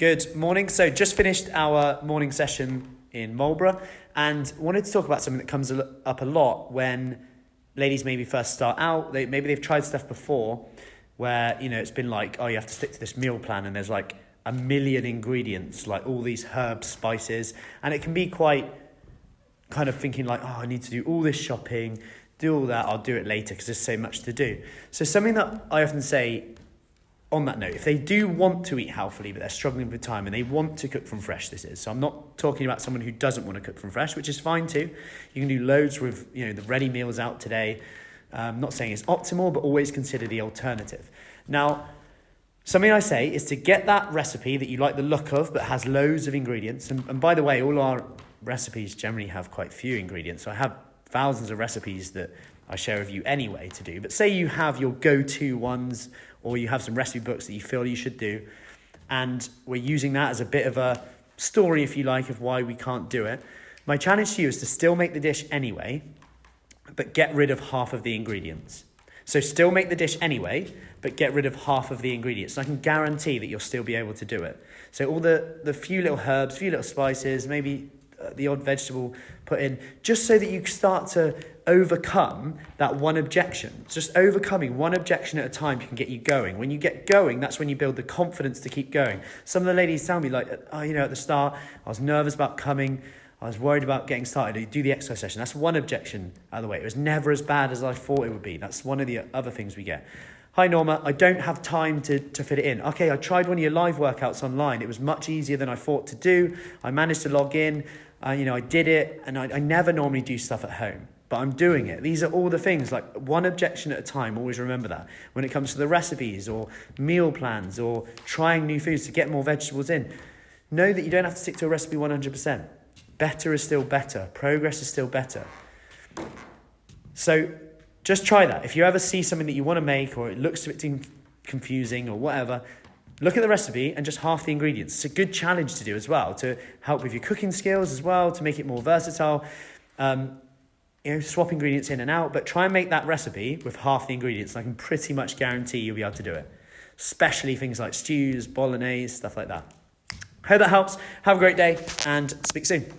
Good morning. So just finished our morning session in Marlborough and wanted to talk about something that comes up a lot when ladies maybe first start out. Maybe they've tried stuff before where, it's been like, oh, you have to stick to this meal plan and there's like a million ingredients, like all these herbs, spices, and it can be quite kind of thinking like, oh, I need to do all this shopping, do all that, I'll do it later because there's so much to do. So something that I often say on that note, if they do want to eat healthily, but they're struggling with time and they want to cook from fresh, this is. So I'm not talking about someone who doesn't want to cook from fresh, which is fine too. You can do loads with, the ready meals out today. I'm not saying it's optimal, but always consider the alternative. Now, something I say is to get that recipe that you like the look of, but has loads of ingredients. And by the way, all our recipes generally have quite few ingredients. So I have thousands of recipes that I share with you anyway to do. But say you have your go-to ones, or you have some recipe books that you feel you should do, and we're using that as a bit of a story, if you like, of why we can't do it. My challenge to you is to still make the dish anyway, but get rid of half of the ingredients. So still make the dish anyway, but get rid of half of the ingredients. And I can guarantee that you'll still be able to do it. So all the few little herbs, few little spices, maybe the odd vegetable put in, just so that you start to overcome that one objection. Just overcoming one objection at a time can get you going. When you get going, that's when you build the confidence to keep going. Some of the ladies tell me like, at the start, I was nervous about coming. I was worried about getting started. You do the exercise session. That's one objection out of the way. It was never as bad as I thought it would be. That's one of the other things we get. Hi, Norma. I don't have time to fit it in. Okay, I tried one of your live workouts online. It was much easier than I thought to do. I managed to log in. I did it. And I never normally do stuff at home, but I'm doing it. These are all the things, like one objection at a time. Always remember that. When it comes to the recipes or meal plans or trying new foods to get more vegetables in, know that you don't have to stick to a recipe 100%. Better is still better. Progress is still better. So just try that. If you ever see something that you want to make or it looks a bit too confusing or whatever, look at the recipe and just half the ingredients. It's a good challenge to do as well, to help with your cooking skills as well, to make it more versatile. Swap ingredients in and out, but try and make that recipe with half the ingredients. And I can pretty much guarantee you'll be able to do it. Especially things like stews, bolognese, stuff like that. Hope that helps. Have a great day and speak soon.